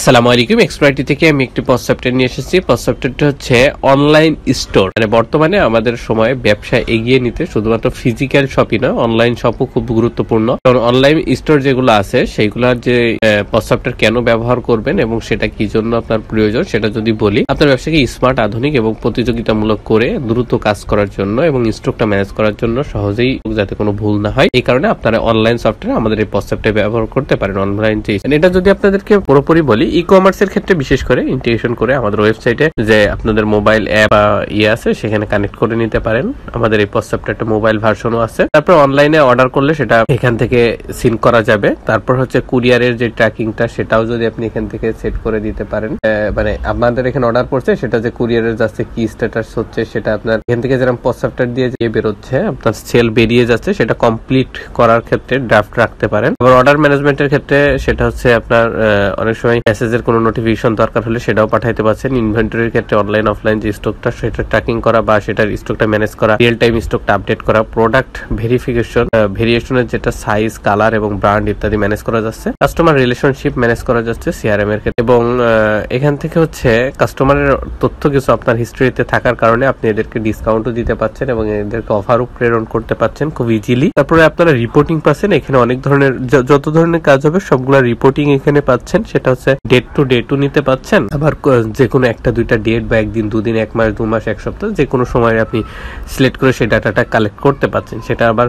আসসালামু আলাইকুম। এক্সপার্টি থেকে আমি একটি পজ সফটওয়্যার নিয়ে এসেছি। পজ সফটওয়্যারটি হচ্ছে অনলাইন স্টোর। মানে বর্তমানে আমাদের সময়ে ব্যবসা এগিয়ে নিতে শুধুমাত্র ফিজিক্যাল শপই নয়, অনলাইন শপও খুব গুরুত্বপূর্ণ। কারণ অনলাইন স্টোর যেগুলো আছে সেইগুলোর যে পজ সফটওয়্যার কেন ব্যবহার করবেন এবং সেটা কি জন্য আপনার প্রয়োজন সেটা যদি বলি, আপনার ব্যবসাকে স্মার্ট, আধুনিক এবং প্রতিযোগিতামূলক করে দ্রুত কাজ করার জন্য এবং স্টকটা ম্যানেজ করার জন্য সহজেই যাতে কোনো ভুল না হয়, এই কারণে আপনারা অনলাইন সফটওয়্যার আমাদের এই পজ সফটওয়্যার ব্যবহার করতে পারেন। অনলাইন যে এটা যদি আপনাদেরকে পুরোপুরি বলি, ই কমার্সের ক্ষেত্রে বিশেষ করে ইন্টিগ্রেশন করে আমাদের ওয়েবসাইটে যে আপনাদের মোবাইল অ্যাপ আছে সেখানে কানেক্ট করে নিতে পারেন। আমাদের এই পজ সফটওয়্যারটা মোবাইল ভার্সনও আছে। তারপর অনলাইনে অর্ডার করলে সেটা এখান থেকে সিন করা যাবে। তারপর হচ্ছে কুরিয়ারের যে ট্র্যাকিংটা সেটাও যদি আপনি এখান থেকে সেট করে দিতে পারেন, মানে আপনাদের এখানে অর্ডার করছে সেটা যে কুরিয়ারের যাচ্ছে কি স্ট্যাটাস হচ্ছে সেটা আপনার এখান থেকে যেরকম পজ সফটওয়্যার দিয়ে যে বেরোচ্ছে আপনার সেল বেরিয়ে যাচ্ছে সেটা কমপ্লিট করার ক্ষেত্রে ড্রাফট রাখতে পারেন। আবার অর্ডার ম্যানেজমেন্টের ক্ষেত্রে সেটা হচ্ছে আপনার অনেক সময় মেসেজের কোনো নোটিফিকেশন দরকার হলে সেটাও পাঠাইতে পারছেন। ইনভেন্টরির ক্ষেত্রে অনলাইন অফলাইন যে স্টকটা সেটা ট্র্যাকিং করা বা সেটার স্টকটা ম্যানেজ করা, রিয়েল টাইম স্টকটা আপডেট করা, প্রোডাক্ট ভেরিয়েশনের যেটা সাইজ, কালার এবং ব্র্যান্ড ইত্যাদি ম্যানেজ করা যাচ্ছে। কাস্টমার রিলেশনশিপ ম্যানেজ করা যাচ্ছে সিআরএম এর ক্ষেত্রে। এবং এখান থেকে হচ্ছে কাস্টমারের তথ্য কিছু আপনার হিস্ট্রিতে থাকার কারণে আপনি এদেরকে ডিসকাউন্টও দিতে পারছেন এবং এদেরকে অফারও প্রেরণ করতে পারছেন খুব ইজিলি। তারপরে আপনারা রিপোর্টিং পাচ্ছেন। এখানে অনেক ধরনের যত ধরনের কাজ হবে সবগুলা রিপোর্টিং এখানে পাচ্ছেন। সেটা হচ্ছে ডেট টু ডেটও নিতে পাচ্ছেন। আবার যে কোনো একটা দুইটা ডেট বা একদিন, দুদিন, এক মাস, 2 মাস, এক সপ্তাহ যে কোনো সময় আপনি সিলেক্ট করে সেই ডাটাটা কালেক্ট করতে পাচ্ছেন। সেটা আবার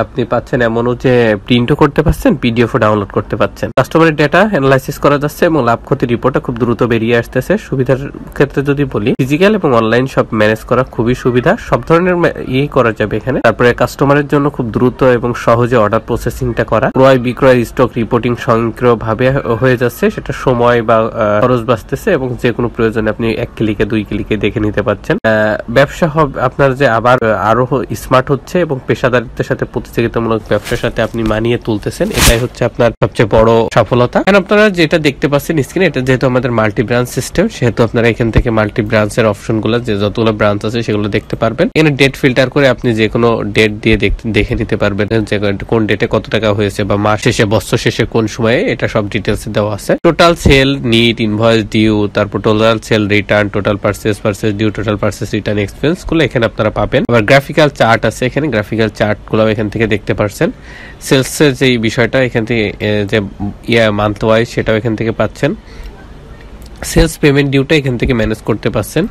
আপনি পাচ্ছেন এমনও যে প্রিন্টও করতে পাচ্ছেন, পিডিএফও ডাউনলোড করতে পাচ্ছেন। কাস্টমারের ডেটা অ্যানালাইসিস করা যাচ্ছে এবং লাভ ক্ষতি রিপোর্টটা খুব দ্রুত বেরিয়ে আসতেছে। সুবিধার ক্ষেত্রে যদি বলি, ফিজিক্যাল এবং অনলাইন সব ম্যানেজ করা খুবই সুবিধা, সব ধরনের ইয়ে করা যাবে এখানে। তারপরে কাস্টমারের জন্য খুব দ্রুত এবং সহজে অর্ডার প্রসেসিংটা করা, ক্রয় বিক্রয় স্টক রিপোর্টিং স্বয়ংক্রিয়ভাবে হয়ে যাচ্ছে। সেটা সময় বা খরচ বাঁচতেছে এবং যে কোনো প্রয়োজনে আপনি 1 ক্লিকে 2 ক্লিকে দেখে নিতে পারছেন। ব্যবসা হবে আপনার যে আবার আরো স্মার্ট হচ্ছে এবং পেশাদারিত্বের সাথে প্রতিযোগিতামূলক ব্যবসার সাথে আপনি মানিয়ে তুলতেছেন। এটাই হচ্ছে আপনার সবচেয়ে বড় সফলতা। কারণ আপনারা যেটা দেখতে পাচ্ছেন স্ক্রিনে, এটা যেহেতু আমাদের মাল্টি ব্রাঞ্চ সিস্টেম, সেহেতু আপনারা এখান থেকে মাল্টি ব্রাঞ্চের অপশনগুলো যে যতগুলো ব্রাঞ্চ আছে সেগুলো দেখতে পারবেন। এখানে ডেট ফিল্টার করে আপনি যে কোনো ডেট দিয়ে দেখে নিতে পারবেন যে কোন ডেটে কত টাকা হয়েছে বা মাস শেষে, বছর শেষে কোন সময়ে, এটা সব ডিটেলস দেওয়া আছে। Total sale, net, invoice due, তারপর total sale return, total purchase due, total purchase return expense গুলো এখানে আপনারা পাবেন। আবার গ্রাফিক্যাল চার্ট আছে এখানে, গ্রাফিক্যাল চার্ট গুলো এখান থেকে দেখতে পাচ্ছেন। সেলস এর যে বিষয়টা এখান থেকে যে মান্থ ওয়াইজ সেটাও এখান থেকে পাচ্ছেন। সেলস পেমেন্ট ডিউটা এখান থেকে ম্যানেজ করতে পারছেন।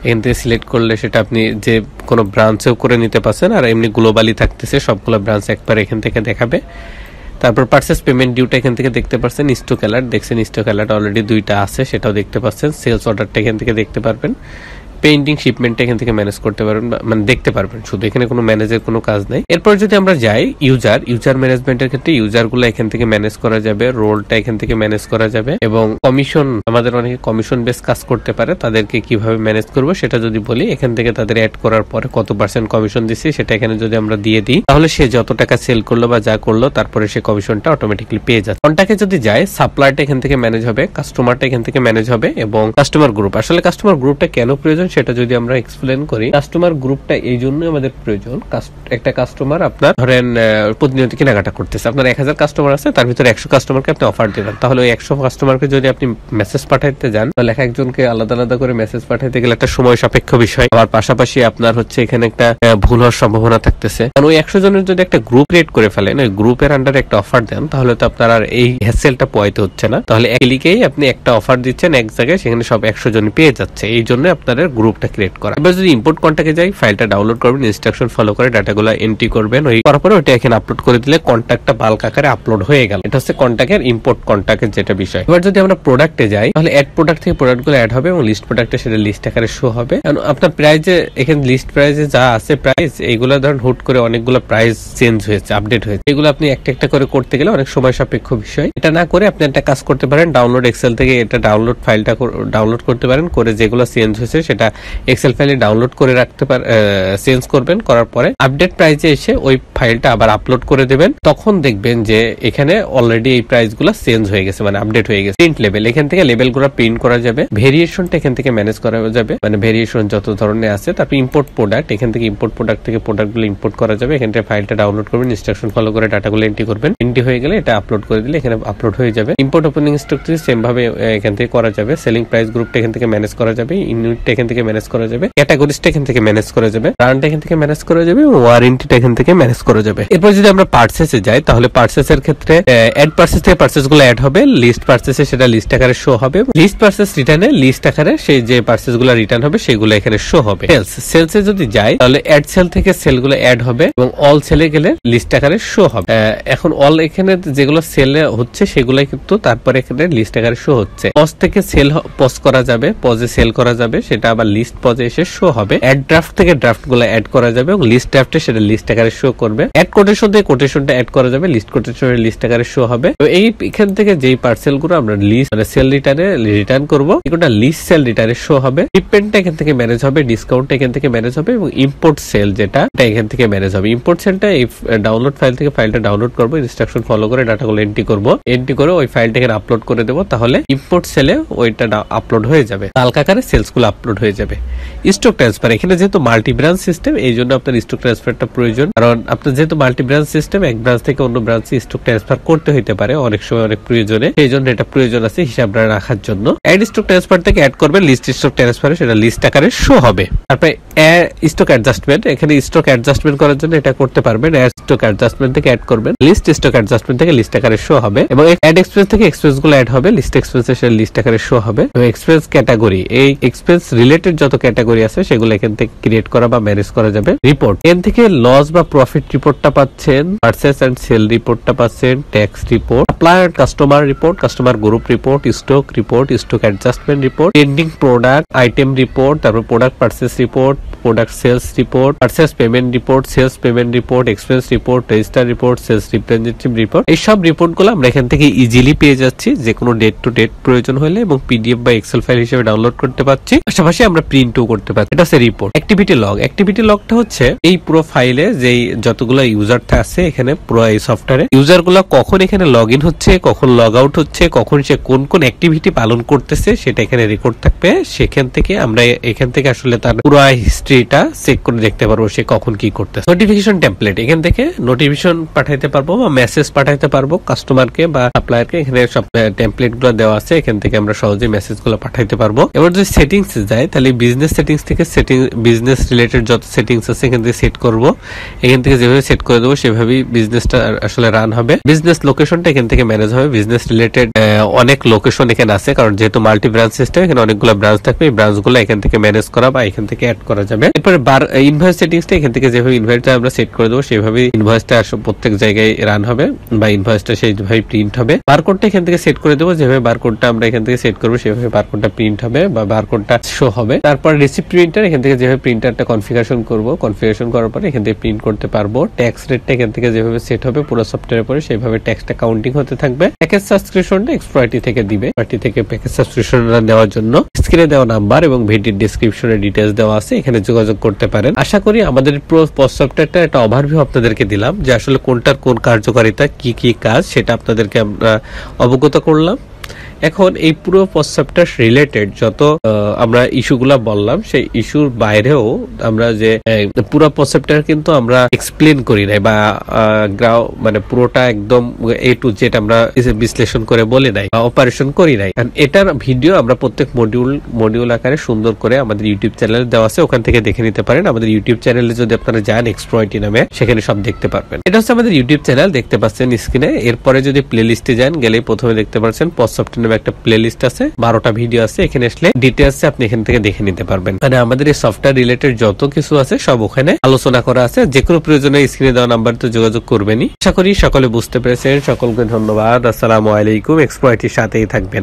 এখান থেকে সিলেক্ট করলে সেটা আপনি যে কোনো ব্রাঞ্চেও করে নিতে পারছেন। আর এমনি গ্লোবালি থাকতেছে, সবগুলো ব্রাঞ্চ একবার এখান থেকে দেখাবে। তারপর পারচেস পেমেন্ট ডিউটা এখান থেকে দেখতে পাচ্ছেন। স্টক অ্যালার্ট দেখছেন, স্টক অ্যালার্ট অলরেডি 2টা আছে, সেটাও দেখতে পাচ্ছেন। সেলস অর্ডারটা এখান থেকে দেখতে পারবেন। পেইন্টিং শিপমেন্টটা এখান থেকে ম্যানেজ করতে পারবেন, মানে দেখতে পারবেন শুধু, এখানে কোনো ম্যানেজের কোনো কাজ নাই। এরপর যদি আমরা যাই ইউজার ম্যানেজমেন্টের ক্ষেত্রে, ইউজার গুলো এখান থেকে ম্যানেজ করা যাবে, রোলটা এখান থেকে ম্যানেজ করা যাবে এবং কমিশন, আমাদের অনেকে কমিশন বেস কাজ করতে পারে, তাদেরকে কিভাবে ম্যানেজ করবো সেটা যদি বলি, এখান থেকে তাদের অ্যাড করার পরে কত % কমিশন দিচ্ছি সেটা এখানে যদি আমরা দিয়ে দিই, তাহলে সে যত টাকা সেল করলো বা যা করলো তারপরে সে কমিশনটা অটোমেটিক্যালি পেয়ে যাচ্ছে। কন্টাক্টে যদি যায়, সাপ্লাইটা এখান থেকে ম্যানেজ হবে, কাস্টমারটা এখান থেকে ম্যানেজ হবে এবং কাস্টমার গ্রুপ, আসলে কাস্টমার গ্রুপটা কেন প্রয়োজন সেটা যদি আমরা এক্সপ্লেন করি, কাস্টমার গ্রুপটা এই জন্য আমাদের প্রয়োজন। একটা কাস্টমার আপনার ধরেন প্রতিনিয়ত কেনাকাটা করতেছে, আপনার 1000 কাস্টমার আছে, তার ভিতরে 100 কাস্টমারকে আপনি অফার দিবেন। তাহলে ওই 100 কাস্টমারকে যদি আপনি মেসেজ পাঠাইতে যান, তাহলে একজনকে আলাদা আলাদা করে মেসেজ পাঠাইতে গেলে একটা সময় সাপেক্ষ বিষয়। আবার পাশাপাশি আপনার হচ্ছে এখানে একটা ভুল হওয়ার সম্ভাবনা থাকতেছে। কারণ ওই 100 জনের যদি একটা গ্রুপ ক্রিয়েট করে ফেলেন, ওই গ্রুপের আন্ডারে একটা অফার দেন, তাহলে তো আপনার আর এই হ্যাসেলটা পোয়াইতে হচ্ছে না। তাহলে এক ক্লিকেই আপনি একটা অফার দিচ্ছেন এক জায়গায়, সেখানে সব 100 জন পেয়ে যাচ্ছে। এই জন্য আপনাদের গ্রুপটা ক্রিয়েট করা। এবার যদি ইম্পোর্ট কন্টাক্টে যাই, ফাইলটা ডাউনলোড করবেন, ইনস্ট্রাকশন ফলো করে ডাটাগুলো এন্ট্রি করবেন, ওই করার পরে ওটা এখানে আপলোড করে দিলে কন্টাক্টটা বাল্ক আকারে আপলোড হয়ে গেল। এটা হচ্ছে কন্টাক্টের ইম্পোর্ট কন্টাক্টের যেটা বিষয়। এবার যদি আমরা প্রোডাক্টে যাই, তাহলে অ্যাড প্রোডাক্ট থেকে প্রোডাক্টগুলো অ্যাড হবে এবং লিস্ট প্রোডাক্টে সেটা লিস্ট আকারে শো হবে। আপনার প্রাইজে এখানে লিস্ট প্রাইজে যা আছে প্রাইস, এইগুলো ধরেন হুট করে অনেকগুলো প্রাইস চেঞ্জ হয়েছে, আপডেট হয়েছে, এগুলো আপনি একটা একটা করে করতে গেলে অনেক সময় সাপেক্ষ বিষয়। এটা না করে আপনি একটা কাজ করতে পারেন, ডাউনলোড এক্সেল থেকে এটা ডাউনলোড ফাইলটা ডাউনলোড করতে পারেন, করে যেগুলো চেঞ্জ হয়েছে সেটা এক্সেল ফাইলে ডাউনলোড করে রাখতে চেঞ্জ করবেন, করার পরে আপডেট প্রাইসে এসে ওই ফাইলটা আবার আপলোড করে দেবেন। তখন দেখবেন যে এখানে অলরেডি এই প্রাইস গুলো চেঞ্জ হয়ে গেছে, মানে আপডেট হয়ে গেছে। প্রিন্ট লেভেল, এখান থেকে লেভেল গুলো প্রিন্ট করা যাবে। ভেরিয়েশনটা এখান থেকে ম্যানেজ করা যাবে, মানে ভেরিয়েশন যত ধরনের আছে। তারপর ইম্পোর্ট প্রোডাক্ট, এখান থেকে ইম্পোর্ট প্রোডাক্ট থেকে প্রোডাক্ট গুলো ইম্পোর্ট করা যাবে। এখান থেকে ফাইলটা ডাউনলোড করবেন, ইনস্ট্রাকশন ফলো করে ডাটাগুলো এন্ট্রি করবেন। এন্ট্রি হয়ে গেলে এটা আপলোড করে দিলে এখানে আপলোড হয়ে যাবে। ইম্পোর্ট ওপেনিং স্টক থেকে সেম ভাবে এখান থেকে করা যাবে। সেলিং প্রাইস গ্রুপটা এখান থেকে ম্যানেজ করা যাবে। ইউনিটটা এখান থেকে ম্যানেজ করা যাবে। ক্যাটাগরিজটা এখান থেকে ম্যানেজ করা যাবে। রানটা এখান থেকে ম্যানেজ করা যাবে এবং ওয়ারেন্টিটা এখান থেকে ম্যানেজ করা যাবে। এরপর যদি আমরা পার্চেসে যাই, তাহলে পার্চেসের ক্ষেত্রে অ্যাড পার্চেস থেকে পার্চেস গুলো অ্যাড হবে। লিস্ট পার্চেসে সেটা লিস্ট আকারে শো হবে। লিস্ট পার্চেস রিটার্নে লিস্ট আকারে সেই যে পার্চেস গুলো রিটার্ন হবে সেগুলো এখানে শো হবে। সেলসে যদি যাই তাহলে অ্যাড সেল থেকে সেল গুলো অ্যাড হবে এবং অল সেলে গেলে লিস্ট আকারে শো হবে। এখন অল এখানে যেগুলো সেলে হচ্ছে সেগুলো কিন্তু তারপরে এখানে লিস্ট আকারে শো হচ্ছে। পজ থেকে সেল পজ করা যাবে, পজে সেল করা যাবে, সেটা আবার লিস্ট পজে এসে শো হবে। অ্যাড ড্রাফট থেকে ড্রাফট গুলো অ্যাড করা যাবে এবং লিস্ট ড্রাফটে সেটা লিস্ট আকারে শো করবে। অ্যাড কোটেশন থেকে কোটেশনটা অ্যাড করা যাবে, লিস্ট কোটেশনের লিস্ট আকারে শো হবে। তো এই এখান থেকে যেই পার্সেল গুলো আমরা লিস্ট মানে সেল রিটার্নে রিটার্ন করবো, এগুলো লিস্ট সেল রিটার্নে শো হবে। শিপমেন্টটা এখান থেকে ম্যানেজ হবে, ডিসকাউন্টটা এখান থেকে ম্যানেজ হবে এবং ইম্পোর্ট সেল যেটা এখান থেকে ম্যানেজ হবে। ইম্পোর্ট সেলটা এই ডাউনলোড ফাইল থেকে ফাইলটা ডাউনলোড করবো, ইনস্ট্রাকশন ফলো করে ডাটাগুলো এন্ট্রি করবো। এন্ট্রি করে ওই ফাইলটা এখানে আপলোড করে দেবো, তাহলে ইম্পোর্ট সেলে ওইটা আপলোড হয়ে যাবে, তালকা আকারে সেলস গুলো আপলোড হয়ে যাবে। স্টক ট্রান্সফার, এখানে যেহেতু মাল্টি ব্রাঞ্চ সিস্টেম এই জন্য আপনার স্টক ট্রান্সফারটা প্রয়োজন। কারণ আপনার যেহেতু মাল্টি ব্রাঞ্চ সিস্টেম, এক ব্রাঞ্চ থেকে অন্য ব্রাঞ্চে স্টক ট্রান্সফার করতে হইতে পারে অনেক সময় অনেক প্রয়োজনে, সেই জন্য এটা প্রয়োজন আছে হিসাব রাখার জন্য। অ্যাড স্টক ট্রান্সফার থেকে অ্যাড করবেন, লিস্ট স্টক ট্রান্সফারে সেটা লিস্ট আকারে শো হবে। তারপরে স্টক অ্যাডজাস্টমেন্ট, এখানে স্টক অ্যাডজাস্টমেন্ট করার জন্য এটা করতে পারবেন। অ্যাড স্টক অ্যাডজাস্টমেন্ট থেকে অ্যাড করবেন, লিস্ট স্টক অ্যাডজাস্টমেন্ট থেকে লিস্ট আকারে শো হবে এবং অ্যাড এক্সপেন্স থেকে এক্সপেন্স গুলো অ্যাড হবে, লিস্ট এক্সপেন্সে সেটা লিস্ট আকারে শো হবে। এক্সপেন্স ক্যাটাগরি, এই এক্সপেন্স রিলেটেড যত ক্যাটাগরি আছে সেগুলো এখান থেকে ক্রিয়েট করা বা ম্যানেজ করা যাবে। রিপোর্ট, এখান থেকে লস বা প্রফিট রিপোর্টটা পাচ্ছেন, পারচেস এন্ড সেল রিপোর্টটা পাচ্ছেন, tax report, supplier customer report, customer group report, stock report, stock adjustment report, pending product item report, তারপর product purchase report, product sales report, purchase payment report, sales payment report, expense report, register report, sales representative report. এই সব report গুলো আমরা এখান থেকে easily পেয়ে যাচ্ছি, যে কোনো ডেট টু ডেট প্রয়োজন হলে, এবং পিডিএফ বা এক্সেল ফাইল হিসেবে ডাউনলোড করতে পারছি, পাশাপাশি আমরা প্রিন্টও করতে পারছি। এটা হচ্ছে রিপোর্ট। অ্যাক্টিভিটি লগ, অ্যাক্টিভিটি লগটা হচ্ছে এই পুরো ফাইলে যেই যতগুলো ইউজার আছে এখানে পুরো এই সফটওয়্যারে ইউজার গুলো কখন এখানে লগ ইন হচ্ছে, কখন লগ আউট হচ্ছে, কখন সে কোন কোন অ্যাক্টিভিটি পালন করতেছে সেটা এখানে রেকর্ড থাকবে। সেখান থেকে আমরা এখান থেকে আসলে তার পুরো হিস্ট্রিটা চেক করে দেখতে পারবো সে কখন কি করতেছে। নোটিফিকেশন টেমপ্লেট, এখান থেকে নোটিফিকেশন পাঠাইতে পারবো বা মেসেজ পাঠাইতে পারবো কাস্টমারকে বা সাপ্লায়ারকে। এখানে সব টেমপ্লেট গুলো দেওয়া আছে, এখান থেকে আমরা সহজে মেসেজ গুলো পাঠাইতে পারবো। এবার যদি সেটিংস যায় তাহলে বিজনেস সেটিংস থেকে বিজনেস রিলেটেড যত সেটিংস আছে এখান থেকে সেট করবো। এখান থেকে যেভাবে সেট করে দেবো সেভাবেই বিজনেসটা আসলে রান হবে। বিজনেস লোকেশনটা এখান থেকে ম্যানেজ হবে। বিজনেস রিলেটেড অনেক লোকেশন এখানে আছে, কারণ যেহেতু মাল্টি ব্রাঞ্চ সিস্টেম এখানে অনেকগুলো ব্রাঞ্চ থাকবে, এই ব্রাঞ্চ গুলো এখান থেকে ম্যানেজ করা বা এখান থেকে অ্যাড করা যাবে। এরপরে ইনভয়েস সেটিংসটা এখান থেকে যেভাবে ইনভয়েসটা আমরা সেট করে দেবো সেভাবে ইনভয়েসটা প্রত্যেক জায়গায় রান হবে বা ইনভয়েসটা সেইভাবে প্রিন্ট হবে। বারকোডটা এখান থেকে সেট করে দেবো, যেভাবে বারকোডটা আমরা এখান থেকে সেট করবো সেভাবে বারকোডটা প্রিন্ট হবে বা বারকোডটা শো হবে। তারপর রিসিপ্ট প্রিন্টার, এখান থেকে যেভাবে প্রিন্টারটা কনফিগারেশন করবো, কনফিগারেশন করার পরে এখান থেকে প্রিন্ট করতে পারবো। ট্যাক্স রেটটা এখান থেকে যেভাবে সেট হবে পুরো সফটওয়্যারের পরে সেইভাবে ট্যাক্সটা কাউন্টিং হতে থাকবে। প্যাকেজ সাবস্ক্রিপশনটা এক্সপ্লয়েটি থেকে দিবে, এক্সপ্লয়েটি থেকে প্যাকেজ সাবস্ক্রিপশন নেওয়ার জন্য স্ক্রিনে দেওয়া নাম্বার এবং ভিডিওর ডেসক্রিপশনে ডিটেইলস দেওয়া আছে, এখানে যোগাযোগ করতে পারেন। আশা করি আমাদের পুরো সফটওয়্যারটা একটা ওভারভিউ আপনাদেরকে দিলাম যে আসলে কোনটার কোন কার্যকারিতা কি কি কাজ সেটা আপনাদেরকে আমরা অবগত করলাম। এখন এই পুরো সফটওয়্যার রিলেটেড যত আমরা ইস্যুগুলা বললাম সেই ইস্যুর বাইরেও আমরা যে পুরো সফটওয়্যার কিন্তু আমরা এক্সপ্লেন করি নাই বা মানে পুরোটা একদম এ টু জেড আমরা বিশ্লেষণ করে বলে নাই বা অপারেশন করি নাই। এটার ভিডিও আমরা প্রত্যেক মডিউল আকারে সুন্দর করে আমাদের ইউটিউব চ্যানেলে দেওয়া আছে, ওখান থেকে দেখে নিতে পারেন। আমাদের ইউটিউব চ্যানেলে যদি আপনারা যান এক্সপ্লয়েটি নামে সেখানে সব দেখতে পারবেন। এটা হচ্ছে আমাদের ইউটিউব চ্যানেল, দেখতে পাচ্ছেন স্ক্রিনে। এরপরে যদি প্লে লিস্টে যান গেলেই প্রথমে দেখতে পাচ্ছেন সফটওয়্যার একটা প্লে লিস্ট আছে, 12টা ভিডিও আছে। এখানে আসলে ডিটেইলস আপনি এখান থেকে দেখে নিতে পারবেন। মানে আমাদের এই সফটওয়্যার রিলেটেড যত কিছু আছে সব ওখানে আলোচনা করা আছে। যে কোনো প্রয়োজনে স্ক্রিনে দেওয়া নাম্বারতে যোগাযোগ করবেনই। আশা করি সকলে বুঝতে পেরেছেন। সকলকে ধন্যবাদ। আসসালামু আলাইকুম। এক্সপ্লয়েটির সাথেই থাকবেন।